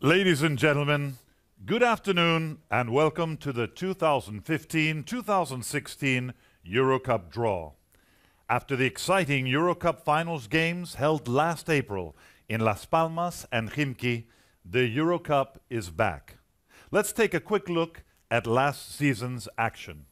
Ladies and gentlemen, good afternoon and welcome to the 2015-2016 Eurocup draw. After the exciting Eurocup finals games held last April in Las Palmas and Khimki, the Eurocup is back. Let's take a quick look at last season's action.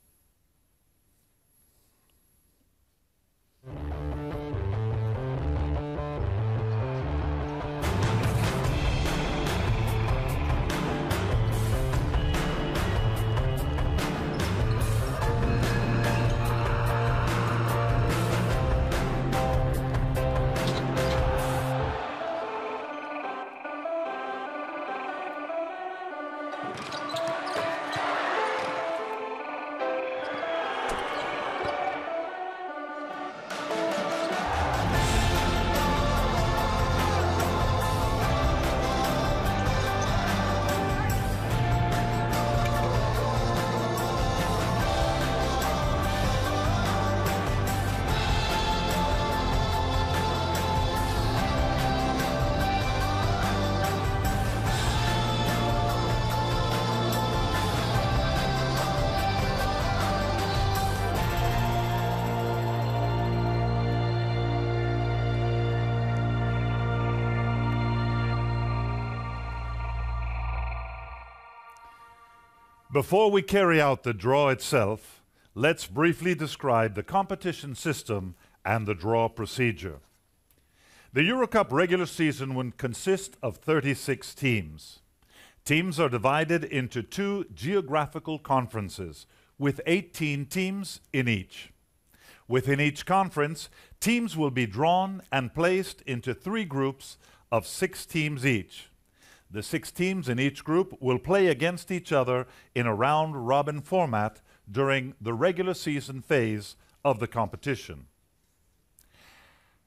Before we carry out the draw itself, let's briefly describe the competition system and the draw procedure. The Eurocup regular season will consist of 36 teams. Teams are divided into 2 geographical conferences, with 18 teams in each. Within each conference, teams will be drawn and placed into 3 groups of 6 teams each. The 6 teams in each group will play against each other in a round-robin format during the regular season phase of the competition.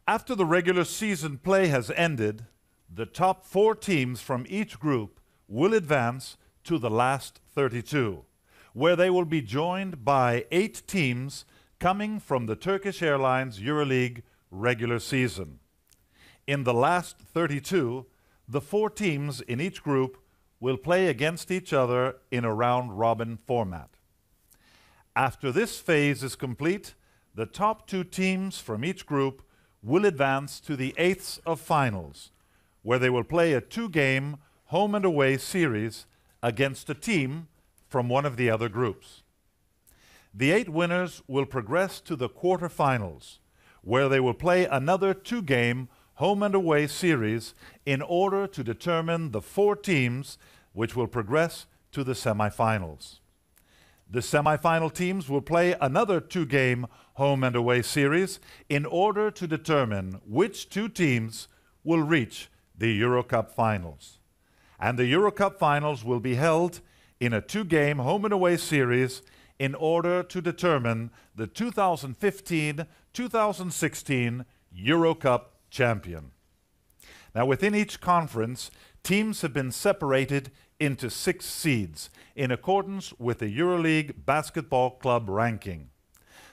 After the regular season play has ended, the top 4 teams from each group will advance to the last 32, where they will be joined by 8 teams coming from the Turkish Airlines Euroleague regular season. In the last 32, the 4 teams in each group will play against each other in a round-robin format. After this phase is complete, the top 2 teams from each group will advance to the 8ths of finals, where they will play a 2-game home and away series against a team from one of the other groups. The 8 winners will progress to the quarterfinals, where they will play another 2-game home and away series in order to determine the 4 teams which will progress to the semifinals. The semifinal teams will play another 2-game home and away series in order to determine which 2 teams will reach the Eurocup finals. And the Eurocup finals will be held in a 2-game home and away series in order to determine the 2015-2016 Eurocup champion. Now, within each conference, teams have been separated into 6 seeds in accordance with the Euroleague Basketball Club ranking.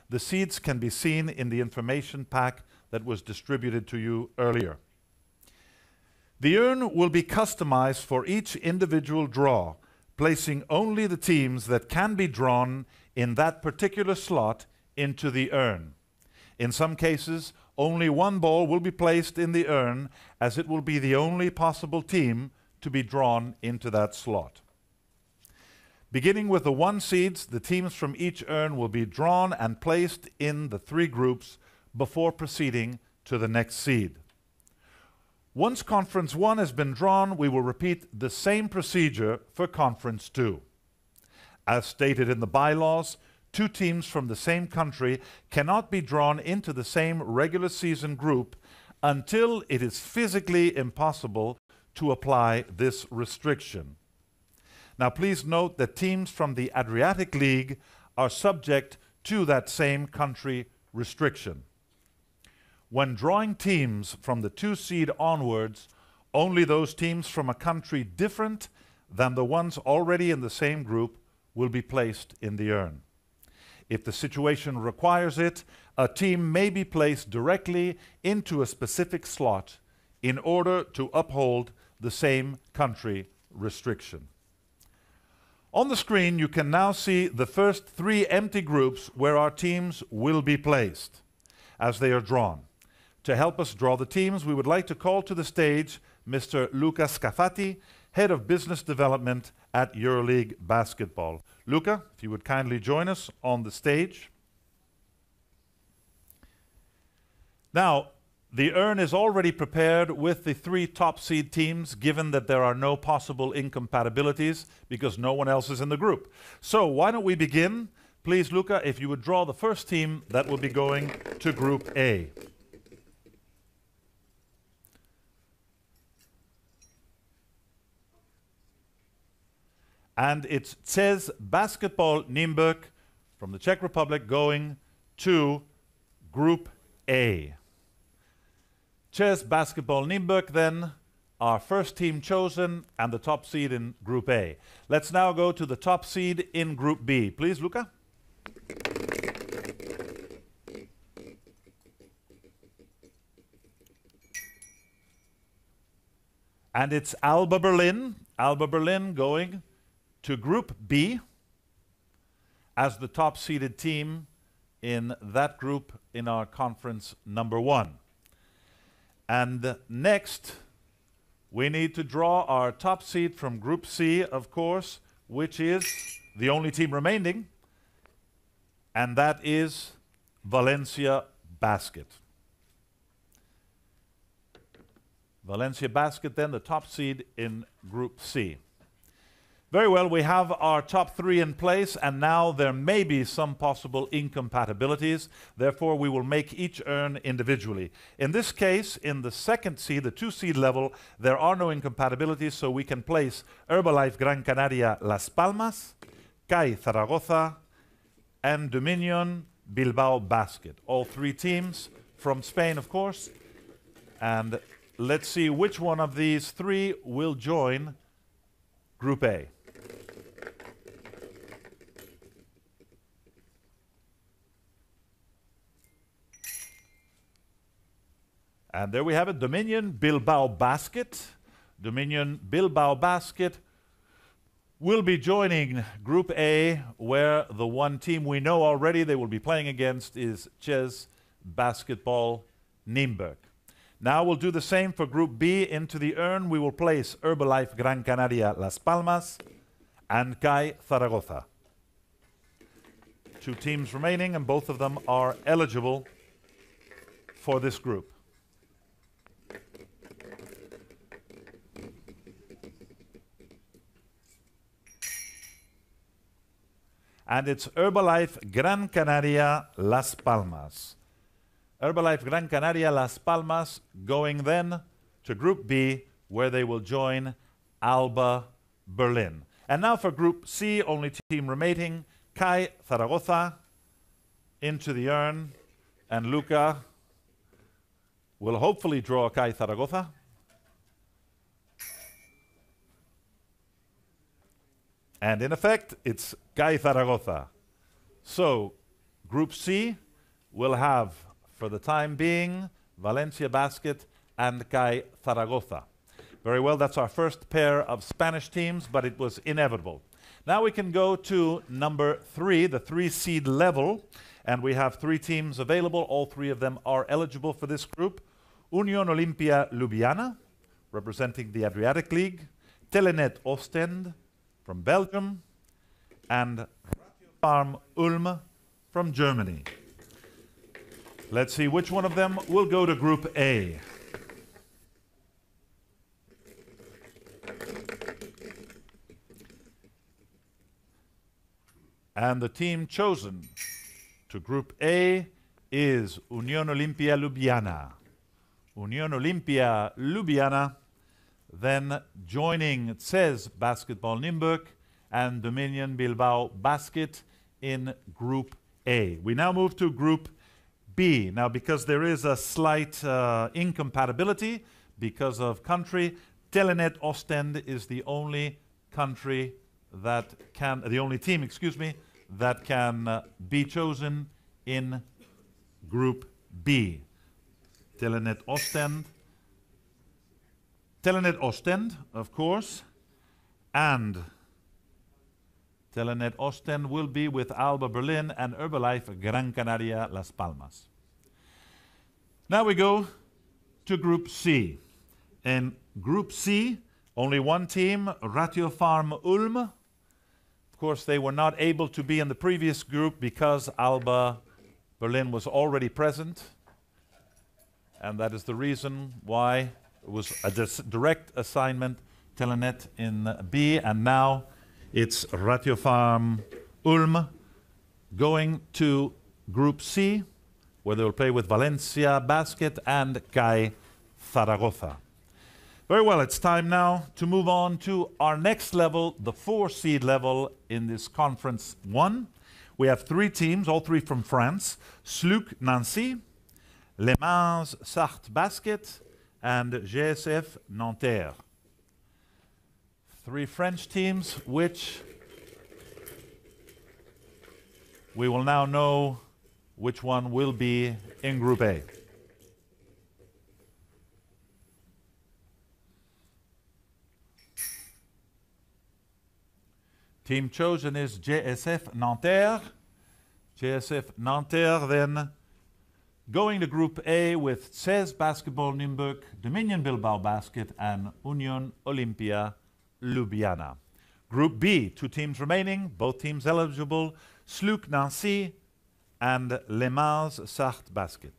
The seeds can be seen in the information pack that was distributed to you earlier. The urn will be customized for each individual draw, placing only the teams that can be drawn in that particular slot into the urn. In some cases, only 1 ball will be placed in the urn, as it will be the only possible team to be drawn into that slot. Beginning with the 1 seeds, the teams from each urn will be drawn and placed in the 3 groups before proceeding to the next seed. Once Conference 1 has been drawn, we will repeat the same procedure for Conference 2. As stated in the bylaws, 2 teams from the same country cannot be drawn into the same regular season group until it is physically impossible to apply this restriction. Now, please note that teams from the Adriatic League are subject to that same country restriction. When drawing teams from the 2 seed onwards, only those teams from a country different than the ones already in the same group will be placed in the urn. If the situation requires it, a team may be placed directly into a specific slot in order to uphold the same country restriction. On the screen, you can now see the first 3 empty groups where our teams will be placed as they are drawn. To help us draw the teams, we would like to call to the stage Mr. Luca Scafati, Head of Business Development at Euroleague Basketball. Luca, if you would kindly join us on the stage. Now, the urn is already prepared with the 3 top seed teams, given that there are no possible incompatibilities because no one else is in the group. So why don't we begin? Please, Luca, if you would draw the first team that will be going to Group A. And it's Czech Basketball Nymburk from the Czech Republic going to Group A. Czech Basketball Nymburk then, our first team chosen and the top seed in Group A. Let's now go to the top seed in Group B. Please, Luca. And it's Alba Berlin. Alba Berlin going to Group B as the top seeded team in that group in our conference number 1. And next, we need to draw our top seed from Group C, of course, which is the only team remaining, and that is Valencia Basket. Valencia Basket, then, the top seed in Group C. Very well, we have our top 3 in place, and now there may be some possible incompatibilities. Therefore, we will make each urn individually. In this case, in the second seed, the 2 seed level, there are no incompatibilities, so we can place Herbalife Gran Canaria Las Palmas, CAI Zaragoza, and Dominion Bilbao Basket. All 3 teams from Spain, of course. And let's see which one of these 3 will join Group A. And there we have it, Dominion Bilbao Basket. Dominion Bilbao Basket will be joining Group A, where the one team we know already they will be playing against is Czech Basketball Nymburk. Now we'll do the same for Group B. Into the urn we will place Herbalife Gran Canaria Las Palmas and CAI Zaragoza. 2 teams remaining, and both of them are eligible for this group. And it's Herbalife Gran Canaria Las Palmas. Herbalife Gran Canaria Las Palmas going then to Group B, where they will join Alba Berlin. And now for Group C, only team remaining, CAI Zaragoza into the urn, and Luca will hopefully draw CAI Zaragoza. And in effect, it's CAI Zaragoza. So, Group C will have, for the time being, Valencia Basket and CAI Zaragoza. Very well, that's our first pair of Spanish teams, but it was inevitable. Now we can go to number 3, the 3 seed level, and we have 3 teams available. All 3 of them are eligible for this group. Union Olympia Ljubljana, representing the Adriatic League, Telenet Ostend from Belgium, and Farm Ulm from Germany. Let's see which one of them will go to Group A. And the team chosen to Group A is Union Olympia Ljubljana. Union Olympia Ljubljana then joining Czech Basketball Nymburk and Dominion Bilbao Basket in Group A. We now move to Group B. Now, because there is a slight incompatibility because of country, Telenet Ostend is the only country that can, the only team, excuse me, that can be chosen in Group B. Telenet Ostend, of course, and Telenet Ostend will be with Alba Berlin and Herbalife Gran Canaria Las Palmas. Now we go to Group C. In Group C, only one team, Ratio Farm Ulm. Of course, they were not able to be in the previous group because Alba Berlin was already present. And that is the reason why it was a direct assignment, Telenet in B, and now it's Ratio Farm Ulm going to Group C, where they will play with Valencia Basket and CAI Zaragoza. Very well, it's time now to move on to our next level, the 4-seed level in this Conference 1. We have 3 teams, all 3 from France, Sluc Nancy, Le Mans Sarthe Basket, and GSF Nanterre. 3 French teams, which we will now know which one will be in Group A. Team chosen is GSF Nanterre. GSF Nanterre then going to Group A with CES Basketball Nürnberg, Dominion Bilbao Basket, and Union Olympia Ljubljana. Group B, 2 teams remaining, both teams eligible, Sluc Nancy and Le Mans Sarthe Basket.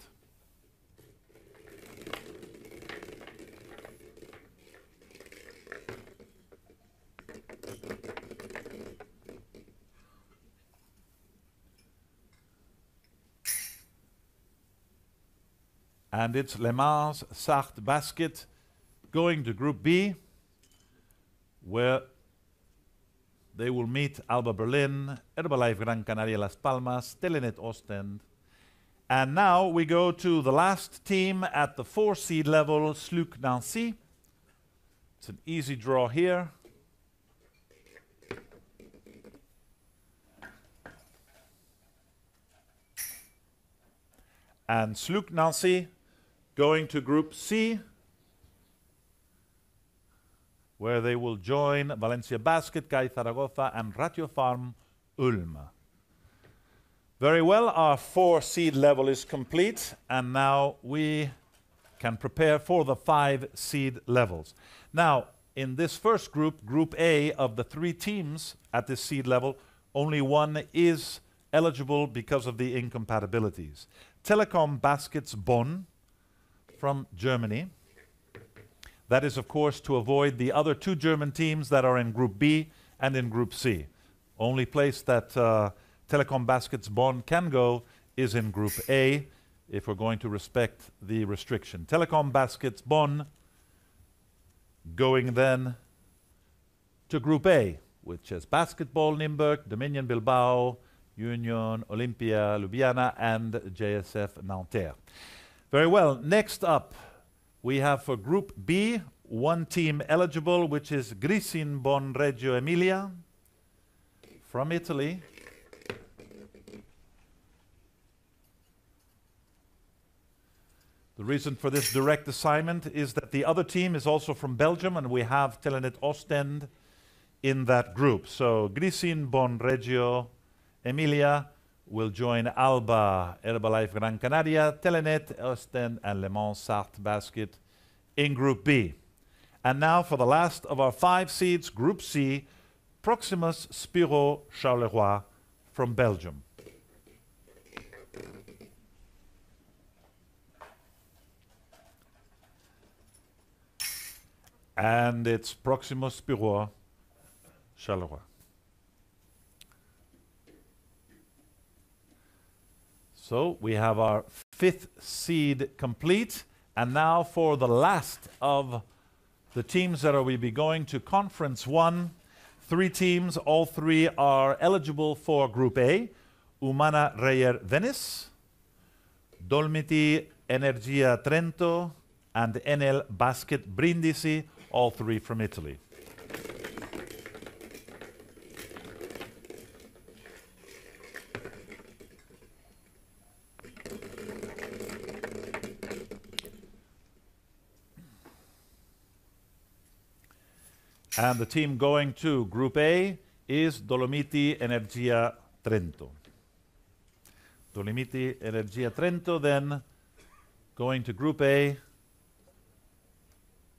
And it's Le Mans Sarthe Basket going to Group B, where they will meet Alba Berlin, Herbalife Gran Canaria Las Palmas, Telenet Ostend. And now we go to the last team at the 4-seed level, Sluc Nancy. It's an easy draw here. And Sluc Nancy going to Group C, where they will join Valencia Basket, CAI Zaragoza, and Ratio Farm Ulm. Very well, our 4-seed level is complete, and now we can prepare for the 5-seed levels. Now, in this first group, Group A, of the 3 teams at this seed level, only one is eligible because of the incompatibilities. Telekom Baskets Bonn from Germany. That is, of course, to avoid the other 2 German teams that are in Group B and in Group C. Only place that Telekom Baskets Bonn can go is in Group A, if we're going to respect the restriction. Telekom Baskets Bonn going then to Group A, which is Basketball Nürnberg, Dominion Bilbao, Union Olympia Ljubljana, and JSF Nanterre. Very well, next up, we have for Group B, 1 team eligible, which is Grisin Bonn Reggio Emilia from Italy. The reason for this direct assignment is that the other team is also from Belgium, and we have Telenet Ostend in that group. So Grisin Bonn Reggio Emilia will join Alba, Herbalife Gran Canaria, Telenet Ostend, and Le Mans Sarthe Basket in Group B. And now for the last of our 5 seeds, Group C, Proximus Spiro Charleroi from Belgium. And it's Proximus Spiro Charleroi. So we have our 5th seed complete. And now for the last of the teams that will be going to Conference 1. 3 teams, all 3 are eligible for Group A. Umana Reyer Venice, Dolmiti Energia Trento, and Enel Basket Brindisi, all 3 from Italy. And the team going to Group A is Dolomiti Energia Trento. Dolomiti Energia Trento then going to Group A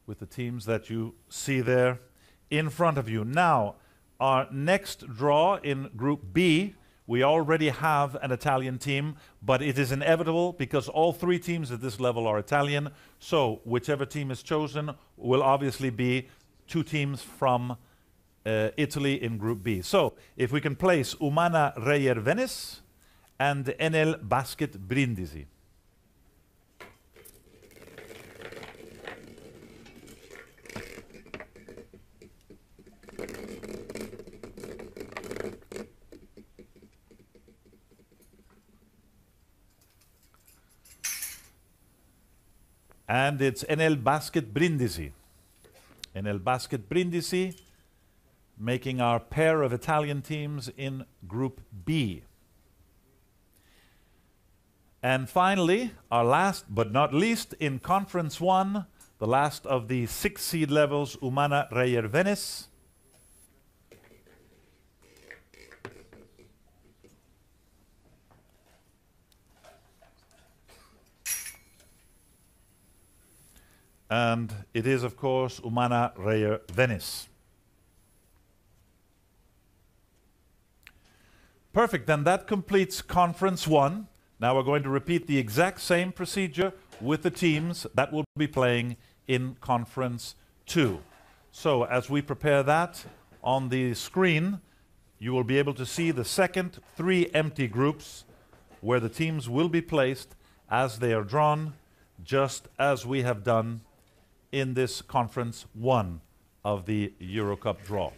with the teams that you see there in front of you. Now, our next draw in Group B, we already have an Italian team, but it is inevitable because all three teams at this level are Italian. So whichever team is chosen will obviously be two teams from Italy in Group B. So if we can place Umana Reyer Venice and Enel Basket Brindisi. And it's Enel Basket Brindisi. Enel Basket Brindisi making our pair of Italian teams in Group B. And finally, our last but not least in Conference 1, the last of the 6 seed levels, Umana Reyer Venice. And it is, of course, Umana Reyer Venice. Perfect, then that completes Conference 1. Now we're going to repeat the exact same procedure with the teams that will be playing in Conference 2. So as we prepare that on the screen, you will be able to see the second 3 empty groups where the teams will be placed as they are drawn, just as we have done in this Conference 1 of the Eurocup draw.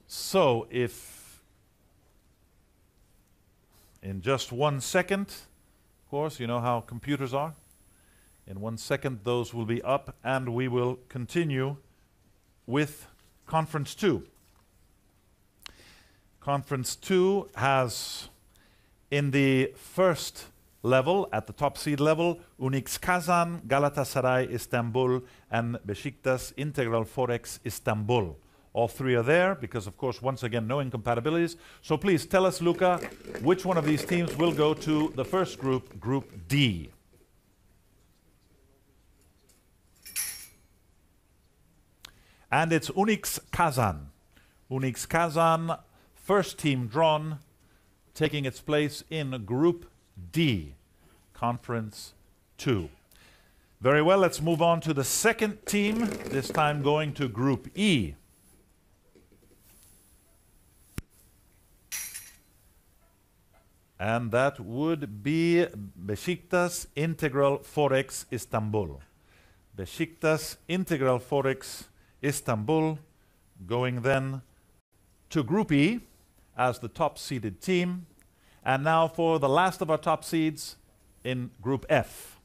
So if in just 1 second, of course, you know how computers are. In 1 second, those will be up, and we will continue with Conference 2. Conference 2 has, in the first level, at the top seed level, Unix Kazan, Galatasaray Istanbul, and Beşiktaş Integral Forex Istanbul. All 3 are there because, of course, once again, no incompatibilities. So please tell us, Luca, which one of these teams will go to the first group, Group D? And it's Unix Kazan. Unix Kazan, first team drawn, taking its place in Group D, Conference 2. Very well, let's move on to the second team, this time going to Group E. And that would be Beşiktaş Integral Forex Istanbul. Beşiktaş Integral Forex Istanbul going then to Group E as the top-seeded team. And now for the last of our top seeds in Group F,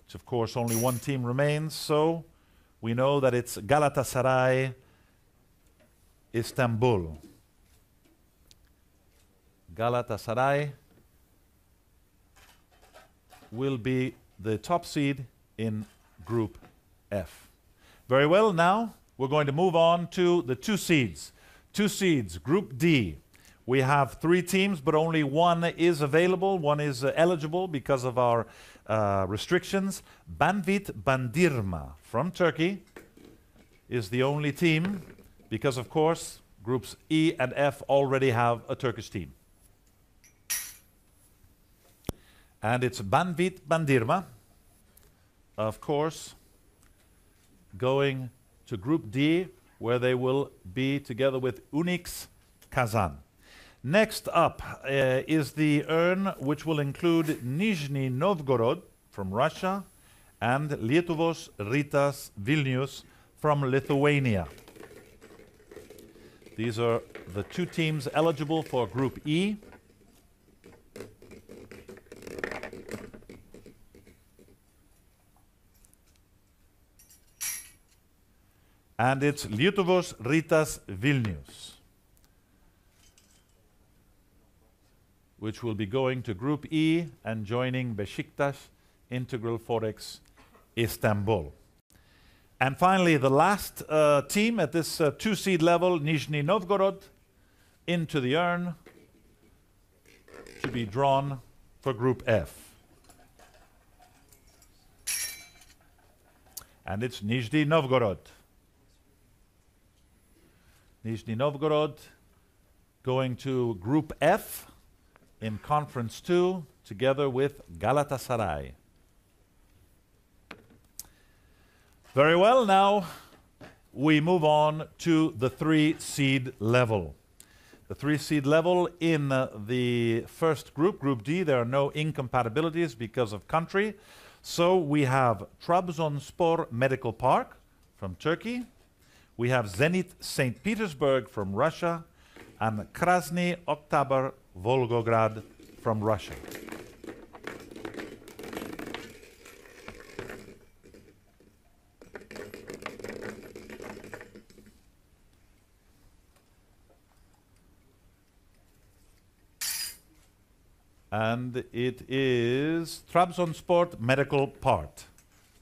which of course only one team remains, so we know that it's Galatasaray Istanbul. Galatasaray will be the top seed in Group F. Very well, now we're going to move on to the 2 seeds. 2 seeds, Group D. We have 3 teams, but only one is available. One is eligible because of our restrictions. Banvit Bandirma from Turkey is the only team because, of course, Groups E and F already have a Turkish team. And it's Banvit Bandirma, of course, going to Group D, where they will be together with Unix Kazan. Next up is the urn, which will include Nizhny Novgorod from Russia and Lietuvos Rytas Vilnius from Lithuania. These are the 2 teams eligible for Group E. And it's Lietuvos Rytas Vilnius, which will be going to Group E and joining Beşiktaş Integral Forex Istanbul. And finally, the last team at this two-seed level, Nizhny Novgorod, into the urn to be drawn for Group F. And it's Nizhny Novgorod. Nizhny Novgorod going to Group F in Conference 2 together with Galatasaray. Very well, now we move on to the three-seed level. The three-seed level in the first group, Group D, there are no incompatibilities because of country. So we have Trabzonspor Medical Park from Turkey. We have Zenit St. Petersburg from Russia and Krasny Oktyabr Volgograd from Russia. And it is Trabzonspor Medical Park.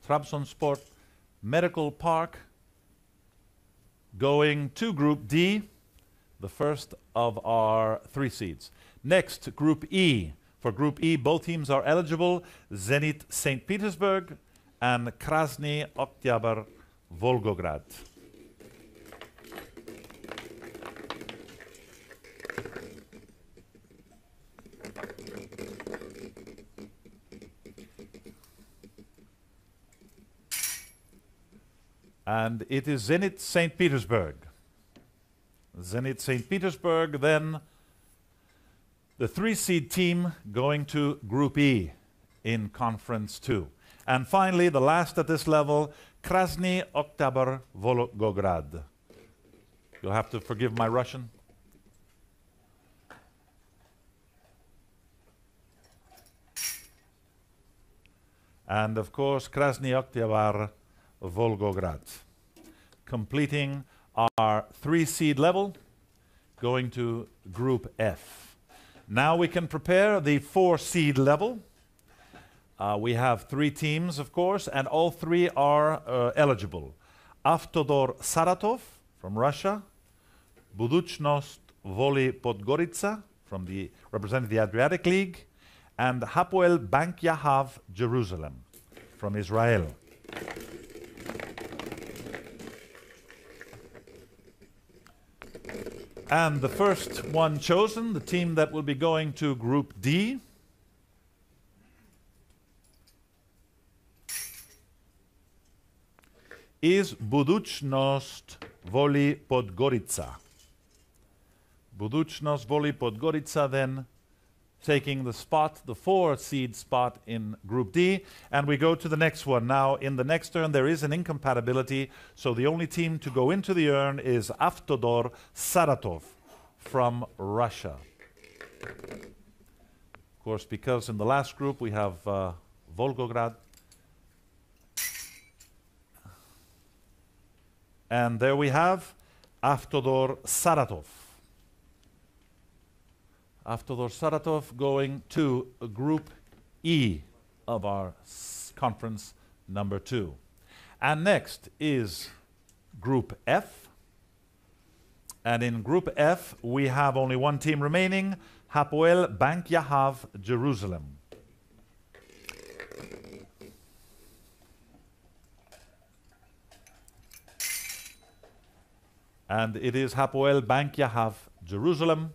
Trabzonspor Medical Park going to Group D, the first of our three seeds. Next, Group E. For Group E, both teams are eligible. Zenit St. Petersburg and Krasny Oktyabr Volgograd. And it is Zenit St. Petersburg. Zenit St. Petersburg, then the three-seed team going to Group E in Conference 2. And finally, the last at this level, Krasny Oktyabr Volgograd. You'll have to forgive my Russian. And of course, Krasny Oktyabr Volgograd, completing our three-seed level, going to Group F. Now we can prepare the four-seed level. We have three teams, of course, and all three are eligible. Avtodor Saratov from Russia, Budućnost Voli Podgorica from representing the Adriatic League, and Hapoel Bank Yahav Jerusalem from Israel. And the first one chosen, the team that will be going to Group D, is Budućnost Voli Podgorica. Budućnost Voli Podgorica then taking the spot, the four-seed spot in Group D. And we go to the next one. Now, in the next turn, there is an incompatibility, so the only team to go into the urn is Avtodor Saratov from Russia. Of course, because in the last group we have Volgograd. And there we have Avtodor Saratov. Avtodor Saratov going to Group E of our conference number 2. And next is Group F. And in Group F, we have only one team remaining, Hapoel Bank Yahav Jerusalem. And it is Hapoel Bank Yahav Jerusalem,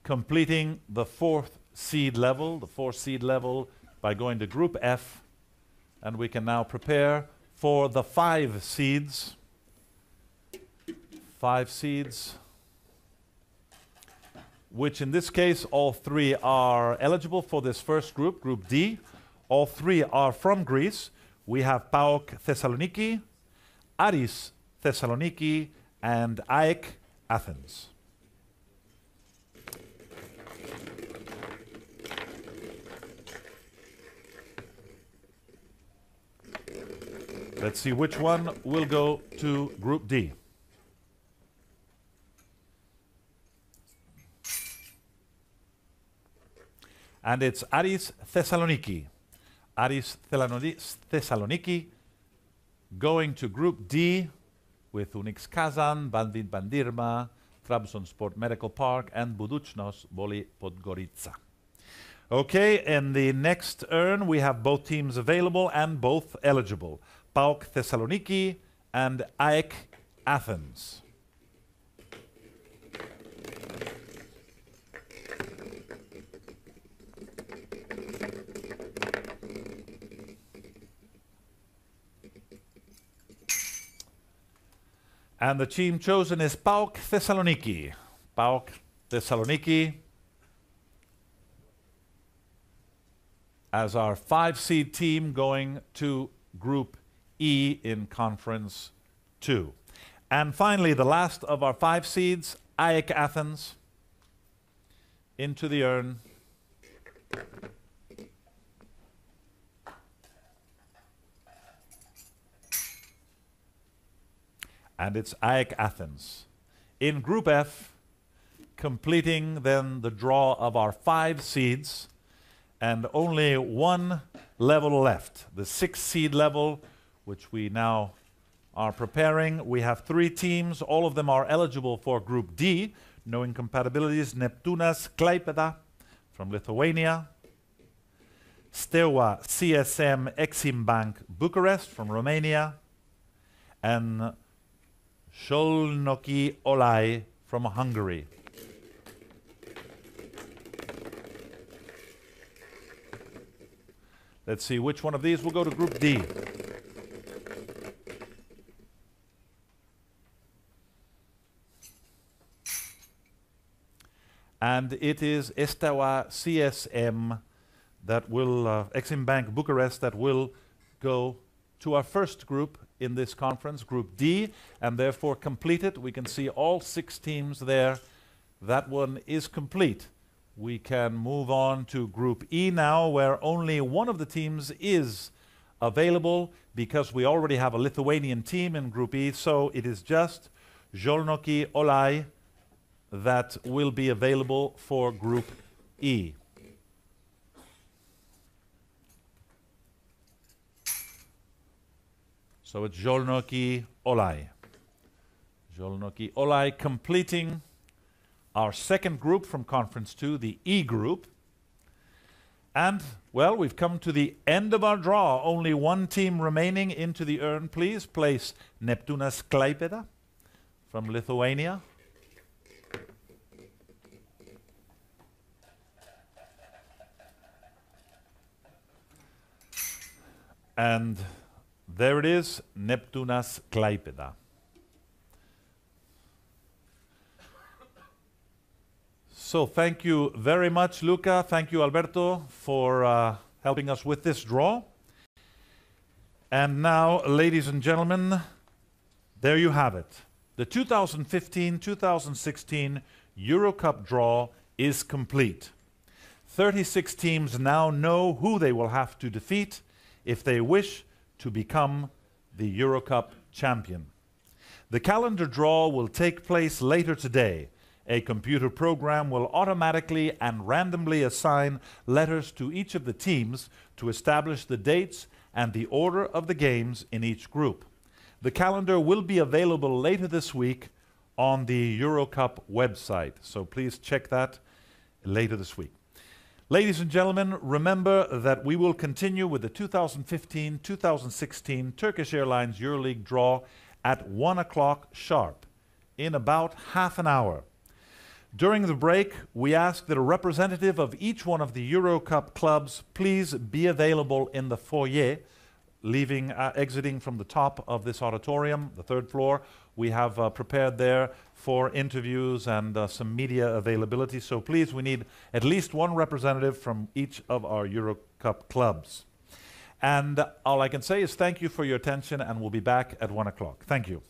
completing the four-seed level by going to Group F. And we can now prepare for the 5 seeds. 5 seeds, which in this case, all 3 are eligible for this first group, Group D. All 3 are from Greece. We have PAOK Thessaloniki, Aris Thessaloniki, and AEK Athens. Let's see which one will go to Group D. And it's Aris Thessaloniki. Aris Thessaloniki going to Group D with Unix Kazan, Bandit Bandirma, Trabzonspor Medical Park, and Budućnost Voli Podgorica. Okay, in the next urn we have both teams available and both eligible. PAOK Thessaloniki and AEK Athens. And the team chosen is PAOK Thessaloniki. PAOK Thessaloniki as our 5-seed team going to Group E in Conference 2. And finally, the last of our 5 seeds, AEK Athens, into the urn. And it's AEK Athens. In Group F, completing then the draw of our 5 seeds, and only one level left, the 6th seed level, which we now are preparing. We have 3 teams. All of them are eligible for Group D. No incompatibilities. Neptunas Klaipėda from Lithuania. Steaua CSM Exim Bank Bucharest from Romania. And Szolnoki Olaj from Hungary. Let's see which one of these will go to Group D. And it is Steaua CSM that will, Exim Bank Bucharest, that will go to our first group in this conference, Group D, and therefore complete it. We can see all 6 teams there. That one is complete. We can move on to Group E now, where only one of the teams is available because we already have a Lithuanian team in Group E, so it is just Szolnoki Olaj that will be available for Group E. So it's Szolnoki Olaj. Szolnoki Olaj completing our second group from Conference 2, the E group. And, well, we've come to the end of our draw. Only one team remaining into the urn. Please place Neptunas Klaipėda from Lithuania. And there it is, Neptunas Klaipėda. So thank you very much, Luca. Thank you, Alberto, for helping us with this draw. And now, ladies and gentlemen, there you have it. The 2015-2016 Eurocup draw is complete. 36 teams now know who they will have to defeat if they wish to become the Eurocup champion. The calendar draw will take place later today. A computer program will automatically and randomly assign letters to each of the teams to establish the dates and the order of the games in each group. The calendar will be available later this week on the Eurocup website, so please check that later this week. Ladies and gentlemen, remember that we will continue with the 2015-2016 Turkish Airlines Euroleague draw at 1 o'clock sharp, in about half an hour. During the break, we ask that a representative of each one of the Eurocup clubs please be available in the foyer, exiting from the top of this auditorium, the 3rd floor. We have prepared there for interviews and some media availability. So please, we need at least one representative from each of our Eurocup clubs. And all I can say is thank you for your attention, and we'll be back at 1 o'clock. Thank you.